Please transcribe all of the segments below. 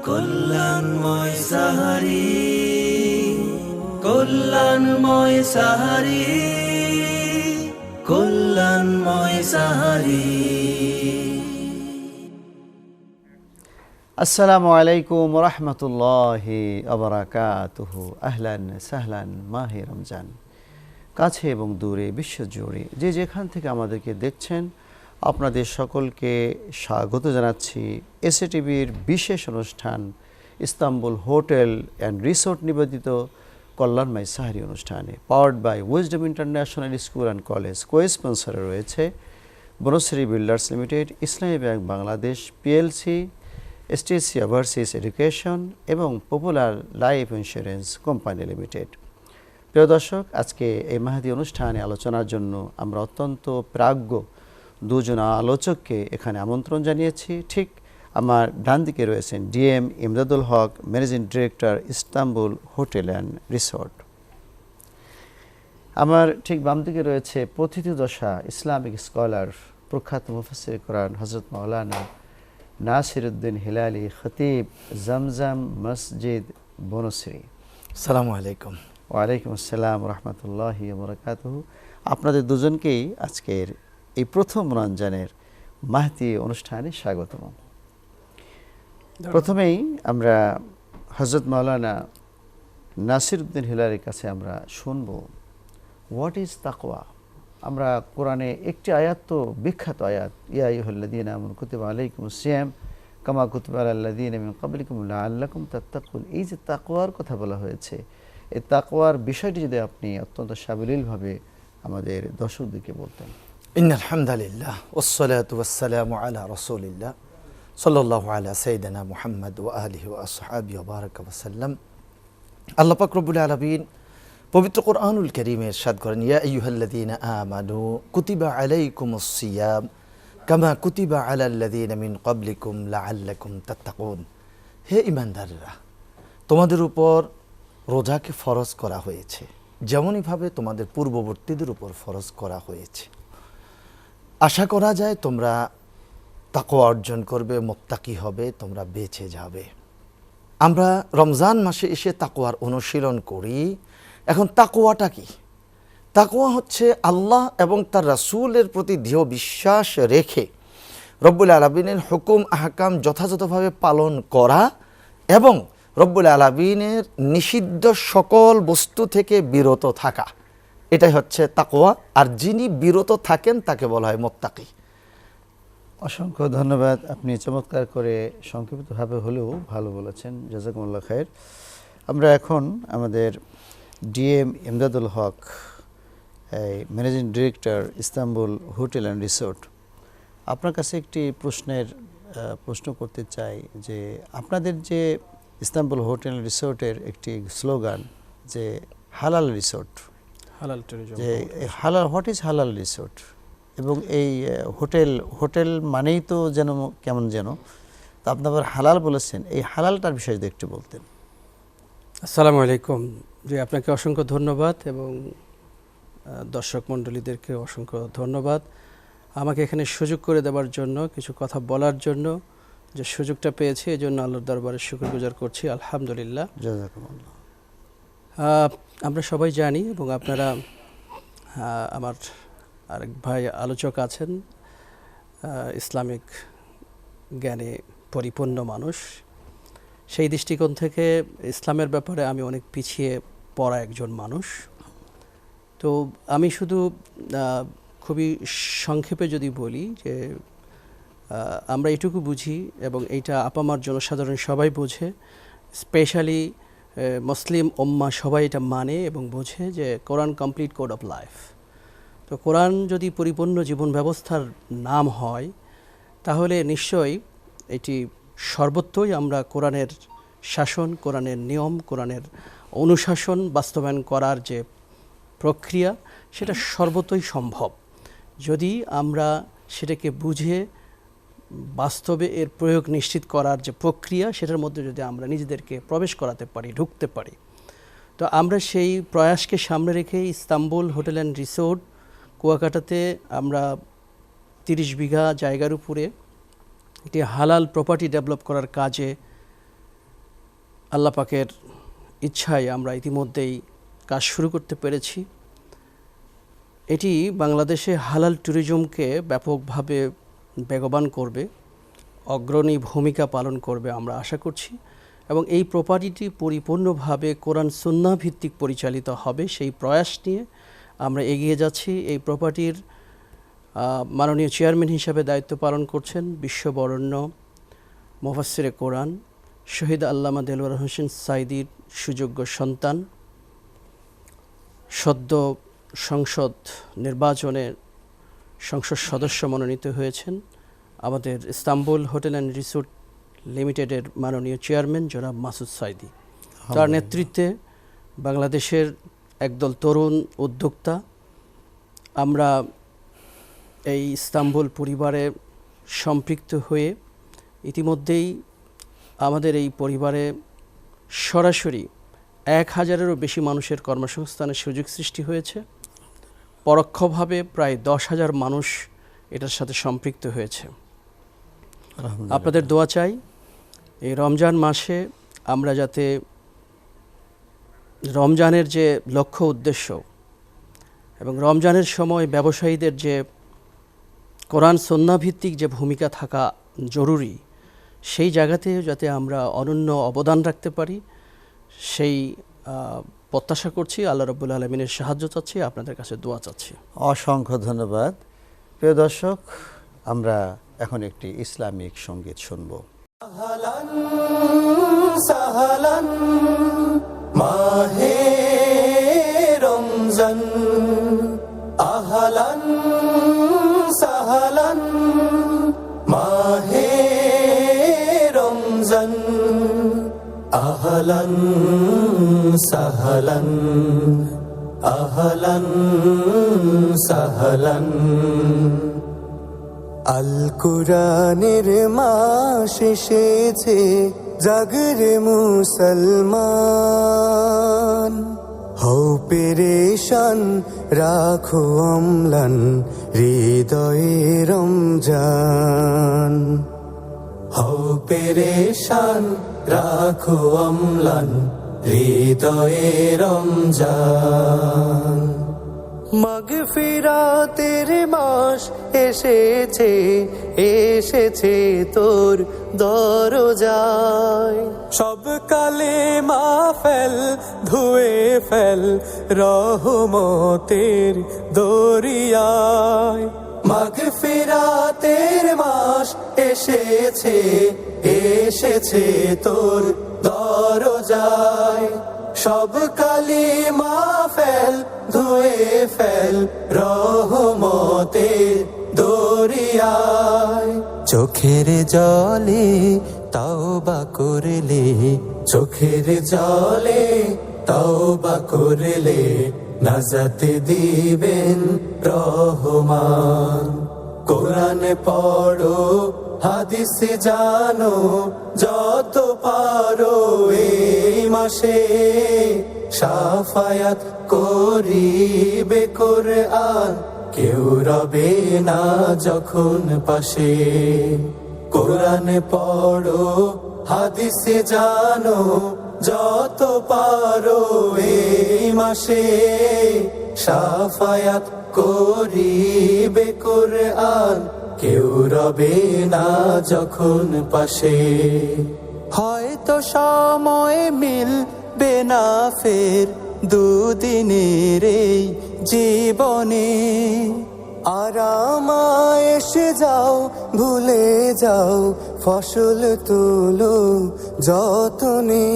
কল্যাণময় সাহারি, কল্যাণময় সাহারি, কল্যাণময় সাহারি। আসসালামু আলাইকুম ওয়া রাহমাতুল্লাহি ওয়া বারাকাতুহু। আহলান সাহলান, মাহে রমজান। কাছে এবং দূরে বিশ্বজুড়ে যে যেখান থেকে আমাদেরকে দেখছেন, আপনাদের সকলকে স্বাগত জানাচ্ছি এসএটিভির বিশেষ অনুষ্ঠান ইস্তাম্বুল হোটেল অ্যান্ড রিসোর্ট নিবেদিত কল্যাণময় সাহারি অনুষ্ঠানে, powered by Wisdom International School and College. কো-স্পন্সরে রয়েছে Banasree Builders Limited, Islami Bank Bangladesh PLC, STC Overseas Education এবং Popular Life Insurance Company Limited. প্রিয় দর্শক, আজকে এই মাহদি অনুষ্ঠানে আলোচনার জন্য আমরা অত্যন্ত প্রাজ্ঞ দুজন আলোচককে এখানে আমন্ত্রণ জানিয়েছি। ঠিক আমার ডান দিকে রয়েছেন DM Imdadul Haque, managing director Istanbul hotel and resort. আমার ঠিক বাম দিকে রয়েছে পথিতদশা ইসলামিক স্কলার, প্রখ্যাত মুফাসসির কোরআন হযরত মাওলানা নাসিরউদ্দিন হিলালি, খতিব জমজম মসজিদ বনশ্রী। আসসালামু আলাইকুম। ওয়ালাইকুম আসসালাম রহমতুল্লাহি ওয়া বারাকাতুহু। আপনাদের দুজনকেই আজকের এই প্রথম রমজানের মাহদি অনুষ্ঠানে স্বাগতম। প্রথমেই আমরা হযরত মাওলানা নাসিরউদ্দিন হিলালির কাছে আমরা শুনব হোয়াট ইজ তাকওয়া। আমরা কোরআনে একটি আয়াত, তো বিখ্যাত আয়াত, ইয়া আইয়ুহাল্লাযীনা আমানু কুতিবা আলাইকুমুস সিয়াম কামা কুতিবা আলাল্লাযীনা মিন ক্বাবলিকুম লাআল্লাকুম তাত্তাকুন। এই যে তাকওয়ার কথা বলা হয়েছে, এই তাকওয়ার বিষয়টি যদি আপনি অত্যন্ত সাবলীলভাবে আমাদের দর্শকদেরকে বলতেন। ইন্নাল হামদালিল্লাহ ওয়াসসালাতু ওয়াসসালামু আলা রাসূলিল্লাহ সাল্লাল্লাহু আলা সাইয়্যিদিনা মুহাম্মদ ওয়া আলিহি ওয়া আসহাবিহি ওয়া বারাকা ওয়া সাল্লাম। আল্লাহ পাক রব্বুল আলামিন পবিত্র কোরআনুল কারীমে ইরশাদ করেন, ইয়া আইয়ুহাল্লাযীনা আমানু কুতিবা আলাইকুমুস সিয়াম কামা কুতিবা আলাল্লাযীনা মিন ক্বাবলিকুম লাআল্লাকুম তাত্তাকুন। হে ঈমানদাররা, তোমাদের উপর রোজাকে ফরজ করা হয়েছে যেমনইভাবে তোমাদের পূর্ববর্তীদের উপর ফরজ করা হয়েছে। আশা করা যায় তোমরা তাকওয়া অর্জন করবে, মুত্তাকি হবে, তোমরা বেঁচে যাবে। আমরা রমজান মাসে এসে তাকওয়ার অনুশীলন করি। এখন তাকওয়াটা কি? তাকওয়া হচ্ছে আল্লাহ এবং তার রাসূলের প্রতি দৃঢ় বিশ্বাস রেখে রব্বুল আলামিনের হুকুম আহকাম যথাযথভাবে পালন করা এবং রব্বুল আলামিনের নিষিদ্ধ সকল বস্তু থেকে বিরত থাকা, এটাই হচ্ছে তাকওয়া। আর যিনি বিরত থাকেন তাকে বলা হয় মুত্তাকি। অসংখ্য ধন্যবাদ। আপনি চমৎকার করে সংক্ষিপ্তভাবে হলেও ভালো বলেছেন, জাযাকুমুল্লাহ খায়ের। আমরা এখন আমাদের DM Imdadul Haque, managing director Istanbul hotel and resort, আপনার কাছে একটি প্রশ্ন করতে চাই যে আপনাদের যে ইস্তাম্বুল হোটেল অ্যান্ড রিসোর্টের একটি স্লোগান যে হালাল রিসোর্ট, হালাল ট্যুরিজম, যে হালাল, হোয়াট ইজ হালাল রিসোর্ট, এবং এই হোটেল মানেই তো যেন কেমন যেন, তো আপনি আবার হালাল বলেছেন, এই হালালটার বিষয়ে যদি একটু বলতেন। আসসালামু আলাইকুম। যে আপনাকে অসংখ্য ধন্যবাদ এবং দর্শক মণ্ডলীদেরকে অসংখ্য ধন্যবাদ আমাকে এখানে সুযোগ করে দেওয়ার জন্য, কিছু কথা বলার জন্য যে সুযোগটা পেয়েছি, এই জন্য আল্লাহর দরবারে শুকরগুজার করছি, আলহামদুলিল্লাহ। জাযাকুমুল্লাহ। আমরা সবাই জানি এবং আপনারা, আমার আরেক ভাই আলোচক আছেন, ইসলামিক জ্ঞানে পরিপূর্ণ মানুষ। সেই দৃষ্টিকোণ থেকে ইসলামের ব্যাপারে আমি অনেক পিছিয়ে পড়া একজন মানুষ। তো আমি শুধু খুবই সংক্ষেপে যদি বলি যে আমরা এটুকু বুঝি, এবং এইটা আপামার জনসাধারণ সবাই বোঝে, স্পেশালি মুসলিম উম্মাহ সবাই এটা মানে এবং বোঝে যে কোরআন কমপ্লিট কোড অফ লাইফ। তো কোরআন যদি পরিপূর্ণ জীবন ব্যবস্থার নাম হয়, তাহলে নিশ্চয়ই এটি সর্বত্রই আমরা কোরআনের শাসন, কোরআনের নিয়ম, কোরআনের অনুশাসন বাস্তবায়ন করার যে প্রক্রিয়া, সেটা সর্বত্রই সম্ভব যদি আমরা সেটাকে বুঝে বাস্তবে এর প্রয়োগ নিশ্চিত করার যে প্রক্রিয়া, সেটার মধ্যে যদি আমরা নিজেদেরকে প্রবেশ করাতে পারি, ঢুকতে পারি। তো আমরা সেই প্রয়াসকে সামনে রেখে ইস্তাম্বুল হোটেল অ্যান্ড রিসোর্ট কুয়াকাটাতে আমরা 30 বিঘা জায়গার উপরে একটি হালাল প্রপার্টি ডেভেলপ করার কাজে আল্লাহ পাকের ইচ্ছায় আমরা ইতিমধ্যেই কাজ শুরু করতে পেরেছি। এটি বাংলাদেশে হালাল ট্যুরিজমকে ব্যাপকভাবে বেগবান করবে, অগ্রণী ভূমিকা পালন করবে আমরা আশা করছি, এবং এই প্রপার্টিটি পরিপূর্ণভাবে কোরআন সুন্নাহ ভিত্তিক পরিচালিত হবে সেই প্রয়াস নিয়ে আমরা এগিয়ে যাচ্ছি। এই প্রপার্টির মাননীয় চেয়ারম্যান হিসাবে দায়িত্ব পালন করছেন বিশ্ববরেণ্য মুফাসসিরে কোরআন শহীদ আল্লামা দেলওয়ার হোসেন সাঈদীর সুযোগ্য সন্তান, সদ্য সংসদ নির্বাচনে সংসদ সদস্য মনোনীত হয়েছেন আমাদের ইস্তাম্বুল হোটেল অ্যান্ড রিসোর্ট লিমিটেডের মাননীয় চেয়ারম্যান জনাব মাসুদ সাঈদী। তার নেতৃত্বে বাংলাদেশের একদল তরুণ উদ্যোক্তা আমরা এই ইস্তাম্বুল পরিবারে সম্পৃক্ত হয়ে ইতিমধ্যেই আমাদের এই পরিবারে সরাসরি 1000-এরও বেশি মানুষের কর্মসংস্থানের সুযোগ সৃষ্টি হয়েছে। পরোক্ষভাবে প্রায় 10,000 মানুষ এটার সাথে সম্পৃক্ত হয়েছে। আপনাদের দোয়া চাই এই রমজান মাসে আমরা যাতে রমজানের যে লক্ষ্য উদ্দেশ্য এবং রমজানের সময় ব্যবসায়ীদের যে কোরআন সুন্নাহ ভিত্তিক যে ভূমিকা থাকা জরুরি, সেই জায়গাতে যাতে আমরা অনন্য অবদান রাখতে পারি সেই প্রত্যাশা করছি। আল্লাহ রাব্বুল আলামিনের সাহায্য চাচ্ছি, আপনাদের কাছে দোয়া চাচ্ছি। অসংখ্য ধন্যবাদ। প্রিয় দর্শক, আমরা এখন একটি ইসলামিক সঙ্গীত শুনব। আহলান সাহলান মাহে রমজান, আহলান সাহলান মাহে রমজান, আহলান সাহলান আহলান সাহলান। আল কুরআনের মাস এসেছে, জাগরে মুসলমান, হও পেরেশান রাখো অম্লান হৃদয়ে রমজান, হও পেরেশান রাখো অম্লান হৃদয়ে রমজান। মাগফিরাতের মাস এসেছে, এসেছে তোর দরজায়, সব কালেমা ফেল ধুয়ে ফেল রহমতের দরিয়ায়। মাগফিরাতের মাস এসেছে, এসেছে তোর দরজায়, সব কালিমা ফেল ধুয়ে ফেল রহমতের দরিয়ায়। চোখের জলে তওবা করলে, চোখের জলে তওবা করলে নাজাত দিবেন রহমান। কোরআন পড়ো হাদিস জানো যত পারো এই মাসে, শাফায়াত করিবে কোরআন কেউ রবে না যখন পাশে। কোরআন পড়ো হাদিস জানো যত পারো এই মাসে, শাফায়াত করিবে কোরআন কেউ রবে না যখন পাশে। হয়তো সময় মিলবে না ফের দুদিনের এই জীবনে, আরাম এসে যাও ভুলে যাও ফসল তুলো যতনে।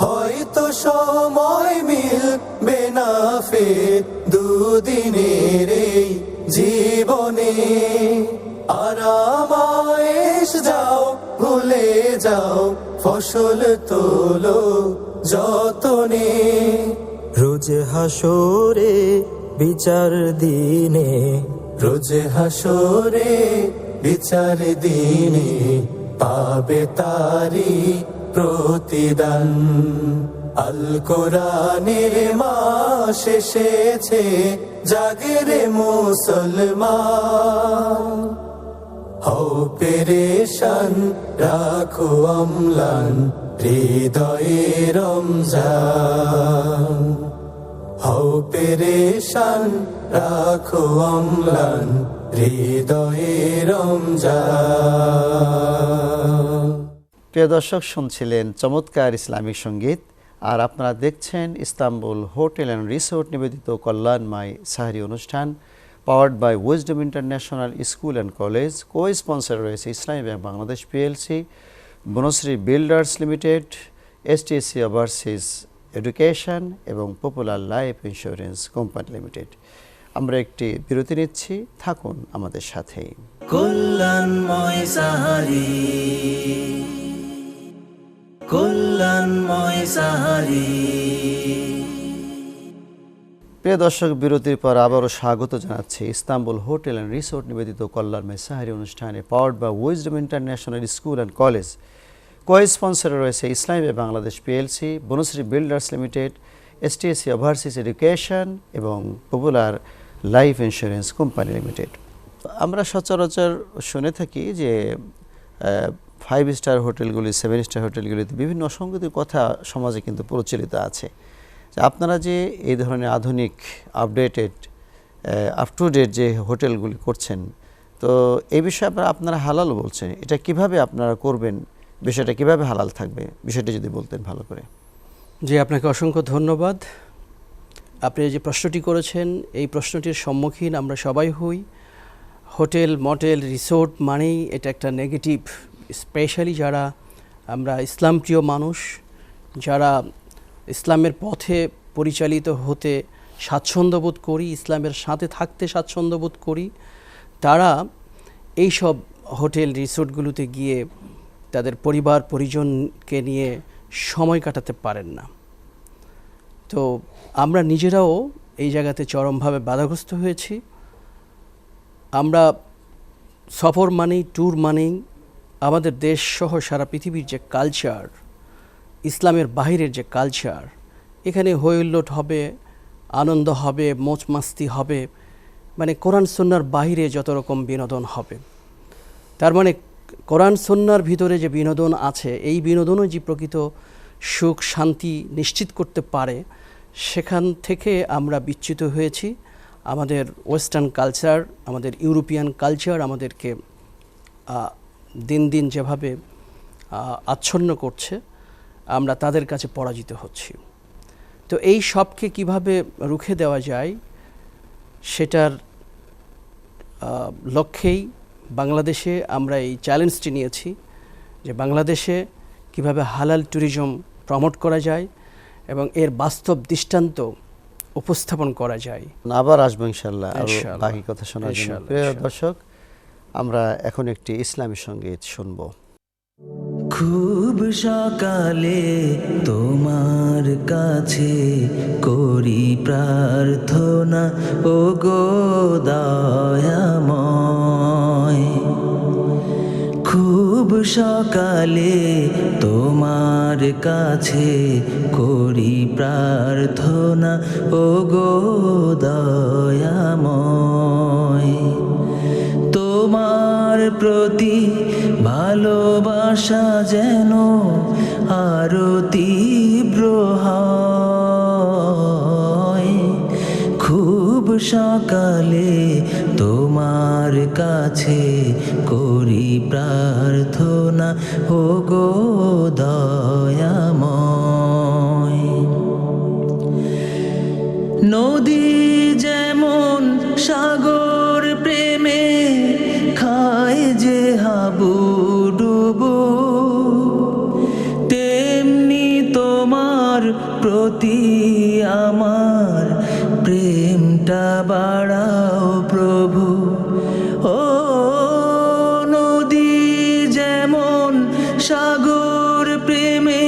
হয়তো সময় মিলবে না ফের দুদিনের এই জীবনে, আরাম এসে যাও ভুলে যাও ফসল তোলো যতনে। রোজ হাসরে বিচার দিনে, রোজ হাসরে বিচার দিনে পাবে তারি প্রতিদান। আল কোরআনের মাস এসেছে, জাগরে মুসলমান, হও পেরেশান রাখো অম্লান হৃদয়ে রমজান, হও পেরেশান রাখো অম্লান হৃদয়ে রমজান। প্রিয় দর্শক, শুনছিলেন চমৎকার ইসলামিক সঙ্গীত, আর আপনারা দেখছেন ইস্তাম্বুল হোটেল অ্যান্ড রিসোর্ট নিবেদিত কল্যাণময় সাহারি অনুষ্ঠান, powered by Wisdom International School and College. Co sponsor রয়েছে Islami Bank Bangladesh PLC, Banasree Builders Limited, STSC Overseas Education এবং Popular Life Insurance Company Limited. আমরা একটি বিরতি নিচ্ছি, থাকুন আমাদের সাথেই। কল্যাণময় সাহারি, কল্যাণময় সাহারি। প্রিয় দর্শক, বিরতির পর আবারও স্বাগত জানাচ্ছি ইস্তাম্বুল হোটেল অ্যান্ড রিসোর্ট নিবেদিত কল্যাণময় সাহারি অনুষ্ঠানে, powered by Wisdom International School and College. Co স্পন্সরে রয়েছে Islami Bank Bangladesh PLC, Banasree Builders Limited, STSC Overseas Education এবং Popular Life Insurance Company Limited. আমরা সচরাচর শুনে থাকি যে 5 স্টার হোটেলগুলি, 7 স্টার হোটেলগুলিতে বিভিন্ন অসঙ্গতির কথা সমাজে কিন্তু প্রচলিত আছে। আপনারা যে এই ধরনের আধুনিক আপডেটেড আপ টু ডেট যে হোটেলগুলি করছেন, তো এই বিষয়ে আপনারা হালাল বলছেন, এটা কিভাবে আপনারা করবেন, বিষয়টা কিভাবে হালাল থাকবে, বিষয়টা যদি বলতেন ভালো করে। জি, আপনাকে অসংখ্য ধন্যবাদ। আপনি যে প্রশ্নটি করেছেন, এই প্রশ্নটির সম্মুখীন আমরা সবাই হই। হোটেল, মটেল, রিসোর্ট মানেই এটা একটা নেগেটিভ, স্পেশালি যারা আমরা ইসলাম প্রিয় মানুষ, যারা ইসলামের পথে পরিচালিত হতে স্বাচ্ছন্দ্যবোধ করি, ইসলামের সাথে থাকতে স্বাচ্ছন্দ্যবোধ করি, তারা এই সব হোটেল রিসোর্টগুলোতে গিয়ে তাদের পরিবার পরিজনকে নিয়ে সময় কাটাতে পারেন না। তো আমরা নিজেরাও এই জায়গাতে চরমভাবে বাধাগ্রস্ত হয়েছি। আমরা সফর মানেই, ট্যুর মানেই আমাদের দেশ সহ সারা পৃথিবীর যে কালচার, ইসলামের বাহিরের যে কালচার, এখানে হইহুল্লোড় হবে, আনন্দ হবে, মौज মাস্তি হবে, মানে কোরআন সুন্নাহর বাহিরে যত রকম বিনোদন হবে। তার মানে কোরআন সুন্নাহর ভিতরে যে বিনোদন আছে, এই বিনোদনও যে প্রকৃত সুখ শান্তি নিশ্চিত করতে পারে, সেখান থেকে আমরা বিচ্যুত হয়েছি। আমাদের ওয়েস্টার্ন কালচার, আমাদের ইউরোপিয়ান কালচার আমাদেরকে দিন দিন যেভাবে আচ্ছন্ন করছে, আমরা তাদের কাছে পরাজিত হচ্ছি। তো এই সবকে কিভাবে রুখে দেওয়া যায়, সেটার লক্ষ্যেই বাংলাদেশে আমরা এই চ্যালেঞ্জটি নিয়েছি যে বাংলাদেশে কিভাবে হালাল ট্যুরিজম প্রমোট করা যায় এবং এর বাস্তব দৃষ্টান্ত উপস্থাপন করা যায়। আবার আসবো ইনশাআল্লাহ বাকি কথা শোনার জন্য। প্রিয় দর্শক, আমরা এখন একটি ইসলামী সঙ্গীত শুনব। খুব সকালে তোমার কাছে করি প্রার্থনা, ও গো দয়াময়। খুব সকালে তোমার কাছে করি প্রার্থনা, ও গো দয়াময়। তোমার প্রতি ভালোবাসা যেন আরো তীব্র হয়। খুব সকালে তোমার কাছে করি প্রার্থনা, ও গো দয়াময়। নদী যেমন সাগর প্রেমে খায় যে হাবুডুবু, তেমনি তোমার প্রতি আমার প্রেমটা বাড়াও প্রভু। ও নদী যেমন সাগর প্রেমে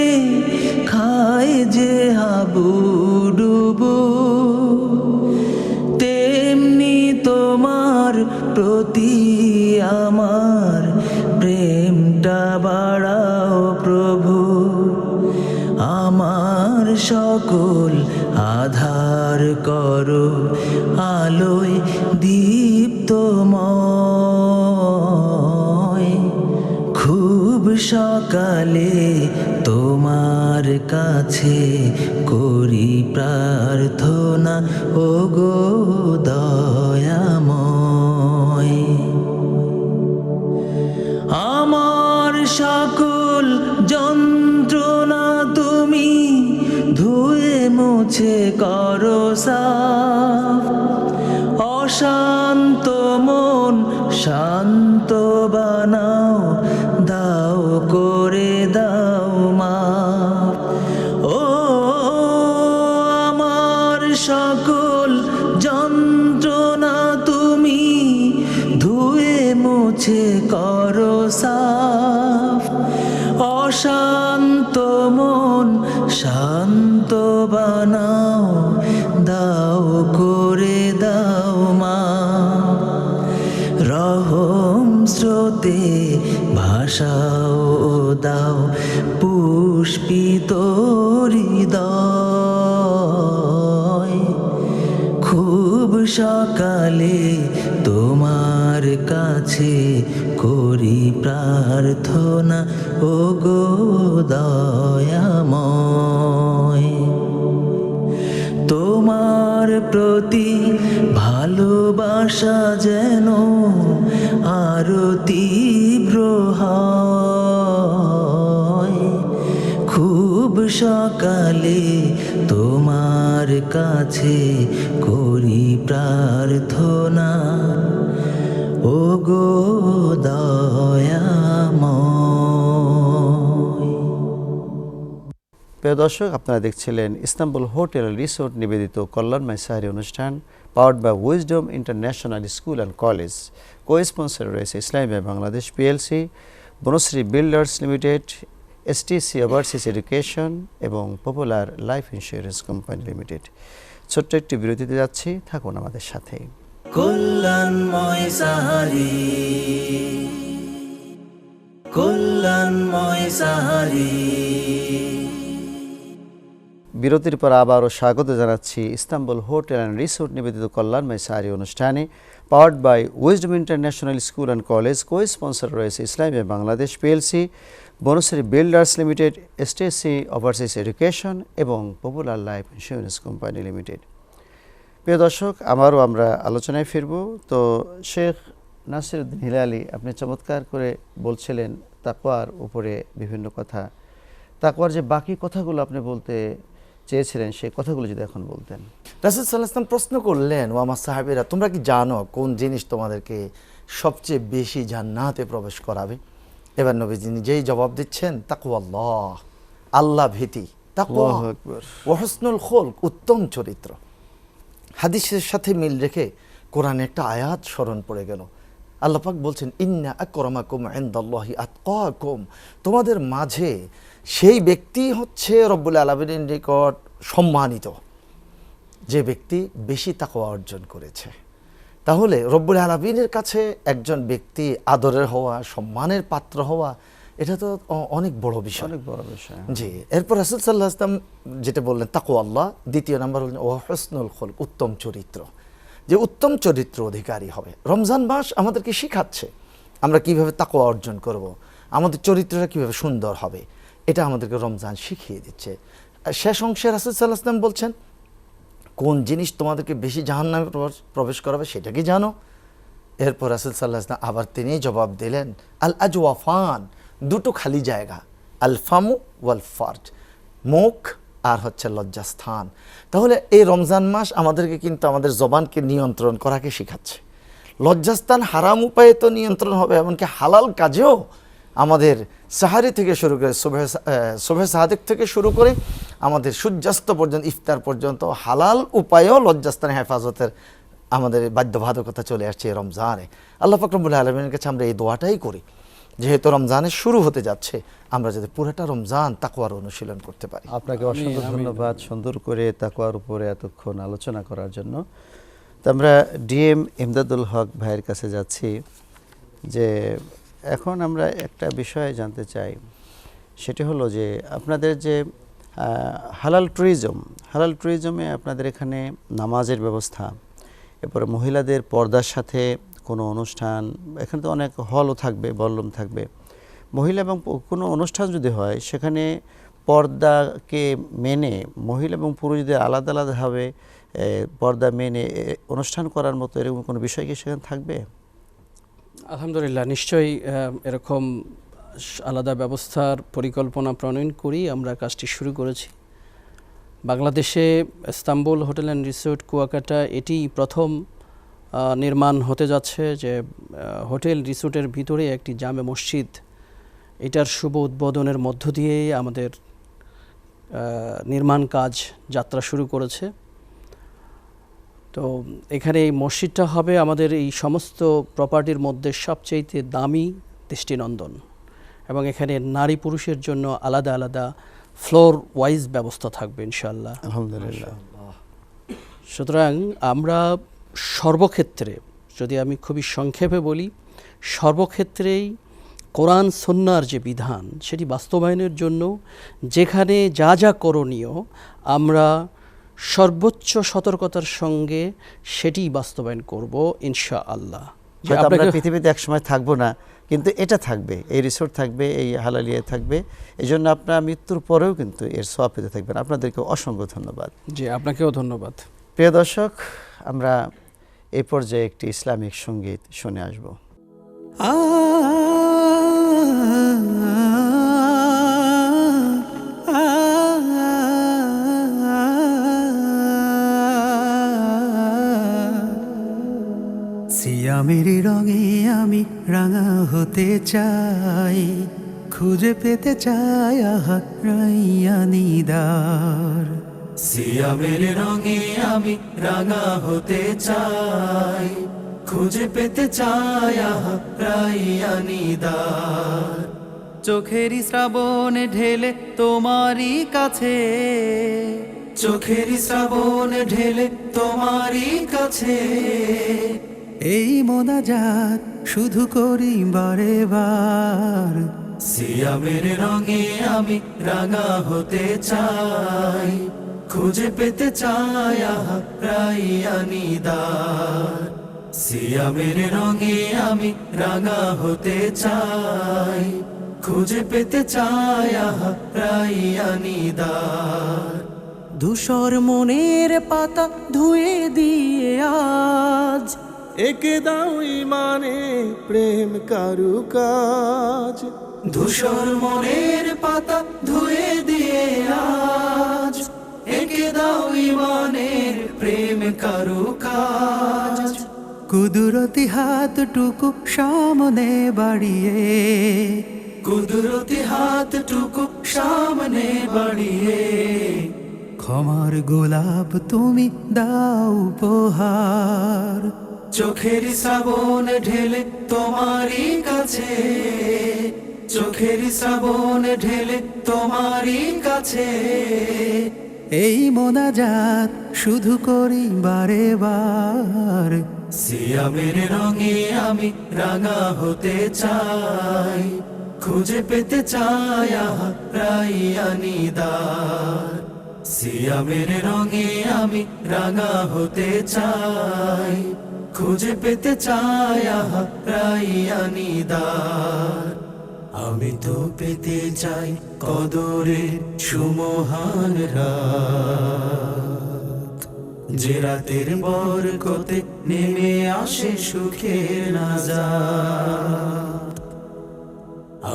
খায় যে হাবুডুবু, তেমনি তোমার প্রতি আমার প্রেমটা বাড়াও প্রভু। আমার সকল আধার করো আলোয় দীপ্তময়। সকালে তোমার কাছে করি প্রার্থনা, ওগো দয়াময়। আমার সকল যন্ত্রণা তুমি ধুয়ে মুছে করো সাফ, অশান্ত মন শান্ত বানাও, দাও করে দাও মাফ। ও আমার সকল যন্ত্রণা তুমি ধুয়ে মুছে করো সাফ, অশান্ত মন শান্ত বানাও, দাও করে দাও মা। রহম স্রোতে ভাষাও দাও পুষ্পিত হৃদয়, খুব সকালে তোমার কাছে করি প্রার্থনা, ওগো দয়াময়। তোমার প্রতি ভালোবাসা যেন আরো তীব্র হয়, খুব সকালে তোমার কাছে করি প্রার্থনা, ওগো দয়াময়। প্রিয় দর্শক, আপনারা দেখছিলেন ইস্তাম্বুল হোটেল রিসোর্ট নিবেদিত কল্যাণময় সাহারি অনুষ্ঠান, powered by Wisdom International School and College. Cosponsor রয়েছে Islamia Bangladesh PLC, Banasree Builders Limited, STC Overseas Education এবং Popular Life Insurance Company Limited. ছোট্ট একটি বিরতিতে যাচ্ছি, থাকুন আমাদের সাথে। কল্যাণময় সাহারি, কল্যাণময় সাহারি। বিরতির পর আবারও স্বাগত জানাচ্ছি ইস্তাম্বুল হোটেল অ্যান্ড রিসোর্ট নিবেদিত কল্যাণময় সাহারি অনুষ্ঠানে, powered by Wisdom International School and College. Cosponsor রয়েছে Islamia Bangladesh PLC, Banasree Builders Limited, STC Overseas Education এবং Popular Life Insurance Company Limited. প্রিয় দর্শক, আবারও আমরা আলোচনায় ফিরব। তো শেখ নাসিরউদ্দিন হিলালি, আপনি চমৎকার করে বলছিলেন তাকওয়ার উপরে বিভিন্ন কথা। তাকওয়ার যে বাকি কথাগুলো আপনি বলতে চেয়েছিলেন, সেই কথাগুলো যদি এখন বলতেন। রাসূল সাল্লাল্লাহু আলাইহি ওয়াসাল্লাম প্রশ্ন করলেন, ও আমার সাহাবীরা, তোমরা কি জানো কোন জিনিস তোমাদেরকে সবচেয়ে বেশি জান্নাতে প্রবেশ করাবে? এবার নবীজি নিজেই জবাব দিচ্ছেন, তাকওয়াল্লাহ, আল্লাহ ভীতি, তাকওয়া, আল্লাহু আকবার। ওয়া হুসনুল খুলক, উত্তম চরিত্র। হাদিসের সাথে মিল রেখে কোরআনে একটা আয়াত স্মরণ পড়ে গেল। আল্লাহ পাক বলছেন, ইন্না আকরামাকুম ইনদাল্লাহি আতকাকুম, তোমাদের মাঝে সেই ব্যক্তি হচ্ছে রব্বুল আলামিনের নিকট সম্মানিত যে ব্যক্তি বেশি তাকওয়া অর্জন করেছে। তাহলে রব্বুল আলামিনের কাছে একজন ব্যক্তি আদরের হওয়া, সম্মানের পাত্র হওয়া, এটা তো অনেক বড় বিষয়, অনেক বড় বিষয়। জি। এরপর রাসূল সাল্লাল্লাহু আলাইহি ওয়াসাল্লাম যেটা বললেন তাকওয়াল্লাহ, দ্বিতীয় নাম্বার হলেন ওয়া হুসনুল খুলক, উত্তম চরিত্র, যে উত্তম চরিত্র অধিকারী হবে। রমজান মাস আমাদেরকে শিখাচ্ছে আমরা কিভাবে তাকওয়া অর্জন করব, আমাদের চরিত্রটা কিভাবে সুন্দর হবে, এটা আমাদেরকে রমজান শিখিয়ে দিচ্ছে। শেষ অংশে রাসূল সাল্লাল্লাহু আলাইহি ওয়াসাল্লাম বলছেন, কোন জিনিস তোমাদেরকে বেশি জাহান্নামে প্রবেশ করাবে সেটা কি জানো? এরপর রাসূল সাল্লাল্লাহু আলাইহি ওয়াসাল্লাম আবার তিনি জবাব দিলেন, আল আজওয়াফান, দুটো খালি জায়গা, আল ফামু ওয়াল ফারজ, মুখ আর হচ্ছে লজ্জাস্থান। তাহলে এই রমজান মাস আমাদেরকে কিন্তু আমাদের জবানকে নিয়ন্ত্রণ করাকে শেখাচ্ছে। লজ্জাস্থান হারাম উপায়ে তো নিয়ন্ত্রণ হবে, এমনকি হালাল কাজেও আমাদের সাহারি থেকে শুরু করে সুবহে সাদিক থেকে শুরু করে আমাদের সূর্যাস্ত পর্যন্ত, ইফতার পর্যন্ত হালাল উপায়েও লজ্জাস্থানে হেফাজতের আমাদের বাধ্যবাধকতা চলে আসছে এই রমজানে। আল্লাহ পাক রব্বুল আলামিনের কাছে আমরা এই দোয়াটাই করি, যেহেতু রমজানের শুরু হতে যাচ্ছে, আমরা যাতে পুরোটা রমজান তাকওয়ার অনুশীলন করতে পারি। আপনাকে অসংখ্য ধন্যবাদ সুন্দর করে তাকওয়ার উপরে এতক্ষণ আলোচনা করার জন্য। তো আমরা ডিএম ইমদাদুল হক ভাইয়ের কাছে যাচ্ছি, যে এখন আমরা একটা বিষয় জানতে চাই, সেটি হলো যে আপনাদের যে হালাল ট্যুরিজমে আপনাদের এখানে নামাজের ব্যবস্থা, এরপরে মহিলাদের পর্দার সাথে কোনো অনুষ্ঠান, এখানে তো অনেক হলও থাকবে, বলরুম থাকবে, মহিলা এবং কোনো অনুষ্ঠান যদি হয় সেখানে পর্দাকে মেনে মহিলা এবং পুরুষদের আলাদা আলাদাভাবে পর্দা মেনে অনুষ্ঠান করার মতো এরকম কোনো বিষয় কি সেখানে থাকবে? আলহামদুলিল্লাহ, নিশ্চয়ই এরকম আলাদা ব্যবস্থার পরিকল্পনা প্রণয়ন করি আমরা কাজটি শুরু করেছি। বাংলাদেশে Istanbul hotel and resort Kuakata এটি প্রথম নির্মাণ হতে যাচ্ছে, যে হোটেল রিসোর্টের ভিতরে একটি জামে মসজিদ, এটার শুভ উদ্বোধনের মধ্য দিয়ে আমাদের নির্মাণ কাজ যাত্রা শুরু করেছে। তো এখানে এই মসজিদটা হবে আমাদের এই সমস্ত প্রপার্টির মধ্যে সবচেয়ে দামি দৃষ্টিনন্দন, এবং এখানে নারী পুরুষের জন্য আলাদা আলাদা ফ্লোর ওয়াইজ ব্যবস্থা থাকবে ইনশাআল্লাহ। আলহামদুলিল্লাহ। সুতরাং আমরা সর্বক্ষেত্রে, যদি আমি খুবই সংক্ষেপে বলি, সর্বক্ষেত্রেই কোরআন সুন্নাহর যে বিধান সেটি বাস্তবায়নের জন্য যেখানে যা যা করণীয় আমরা সর্বোচ্চ সতর্কতার সঙ্গে সেটি বাস্তবায়ন করব ইনশাআল্লাহ। আমরা পৃথিবীতে একসময় থাকবো না, কিন্তু এটা থাকবে, এই রিসোর্ট থাকবে, এই হালালিয়া থাকবে, এই জন্য আপনার মৃত্যুর পরেও কিন্তু এর সওয়াব পেতে থাকবেন। আপনাদেরকে অসংখ্য ধন্যবাদ। জি, আপনাকেও ধন্যবাদ। প্রিয় দর্শক, আমরা এই পর্যায়ে একটি ইসলামিক সঙ্গীত শুনে আসব। সিয়ামের রঙে আমি রাঙা হতে চাই, খুঁজে পেতে চাই আহা রাইয়ানিদার। সিয়ামের রঙে আমি রাঙা হতে চাই, খুঁজে পেতে চাই আহা রাইয়ানিদার। চোখেরই শ্রাবণে ঢেলে তোমারই কাছে, চোখেরই শ্রাবণে ঢেলে তোমারই কাছে, এই মোনাজাত শুধু করি বারে বার। সিয়ামের রঙে আমি রাঙা হতে চাই, খুঁজে পেতে চাই আহা রাইয়ানিদার। সিয়ামের রঙে আমি রাঙা হতে চাই, খুঁজে পেতে চাই আহা রাইয়ানিদার। ধূসর মনের পাতা ধুয়ে দিয়ে আজ একে দাও ইমানে প্রেম কারুকাজ। ধূসর মনের পাতা ধুয়ে দিয়ে আজ একে দাও ইমানের প্রেম কারুকাজ। কুদরতি হাতটুকু সামনে বাড়িয়ে, কুদরতি হাতটুকু সামনে বাড়িয়ে, ক্ষমার গোলাপ তুমি দাও উপহার। চোখের শ্রাবণ ঢেলে তোমারই কাছে, চোখের শ্রাবণ ঢেলে তোমারই কাছে, এই মোনাজাত শুধু করি বারে বার। সিয়ামের রঙে আমি রাঙা হতে চাই, খুঁজে পেতে চাই আহা রাইয়ানিদার। সিয়ামের রঙে আমি রাঙা হতে চাই, খুঁজে পেতে চাই আহা রাইয়ানিদার। আমি তো পেতে চাই কদরের সুমহান রাত, যে রাতের বরকতে নেমে আসে সুখের নাজাত।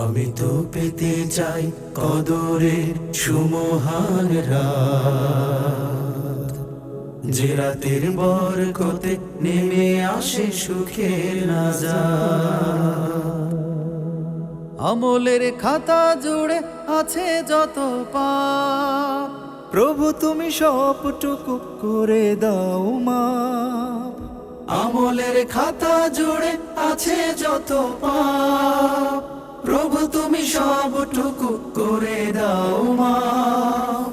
আমি তো পেতে চাই কদরের সুমহান রাত, যে রাতের বরকতে নেমে আসে সুখের নাজাত। আমলের খাতা জুড়ে আছে যত পাপ, প্রভু তুমি সবটুকু করে দাও মাপ। আমলের খাতা জুড়ে আছে যত পাপ, প্রভু তুমি সবটুকু করে দাও মাপ।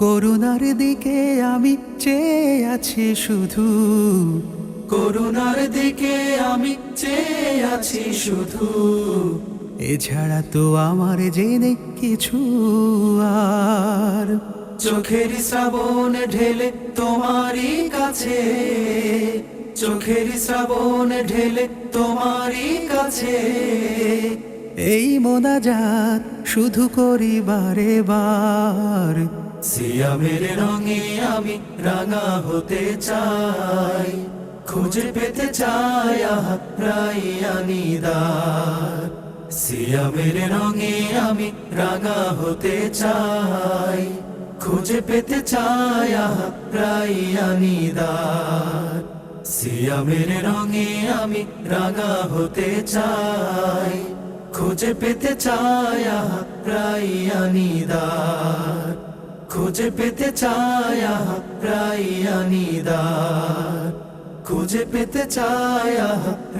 করুণার দিকে আমি চেয়ে আছি শুধু, করুণার দিকে আমি চেয়ে আছি শুধু, এছাড়া তো আমার জেনে কিছু আর। চোখের শ্রাবণ ঢেলে তোমারই কাছে, চোখের শ্রাবণ ঢেলে তোমারই কাছে, এই মোনাজাত শুধু করি বারে বার। সিয়ামের রঙে আমি রাঙা হতে চাই, খুঁজে পেতে চাই রাইয়ানি দ্বার। সিয়ামের রঙে আমি রাঙা হতে চাই, খুঁজে পেতে চাই রাইয়ানি দ্বার। সিয়ামের রঙে আমি রাঙা হতে চাই, খুঁজে পেতে চাই রাইয়ানি দ্বার। খুঁজে পেতে চাই রাইয়ানি দ্বার। খুঁজে পেতে চাই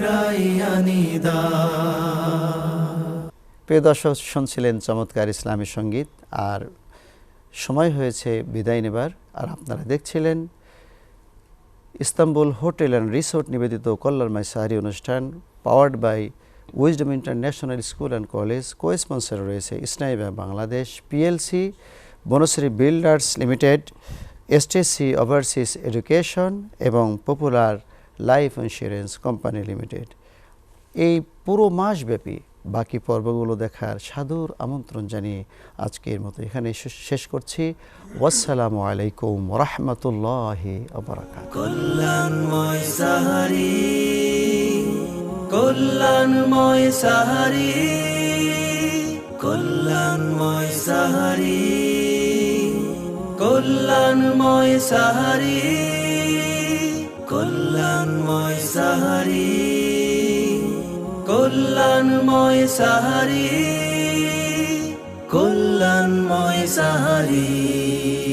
রাইয়ানি দ্বার। প্রিয় দর্শক, শুনছিলেন চমৎকার ইসলামী সঙ্গীত। আর সময় হয়েছে বিদায় নেবার। আর আপনারা দেখছিলেন ইস্তাম্বুল হোটেল অ্যান্ড রিসোর্ট নিবেদিত কল্যাণময় সাহারি অনুষ্ঠান, powered by Wisdom International School and College. Cosponsor রয়েছে Islami Bank Bangladesh, PLC, Banasree Builders Limited, STC Overseas Education এবং Popular Life Insurance Company Limited. এই পুরো মাসব্যাপী বাকি পর্বগুলো দেখার সাদর আমন্ত্রণ জানিয়ে আজকের মতো এখানে শেষ করছি। ওয়াসসালামু আলাইকুম ওয়া রাহমাতুল্লাহি ওয়া বারাকাতুহু। কল্যাণময় সাহারি, কল্যাণময় সাহারি, কল্যাণময় সাহারি, কল্যাণময় সাহারি, কল্যাণময় সাহারি, কল্যাণময় সাহারি, কল্যাণময় সাহারি।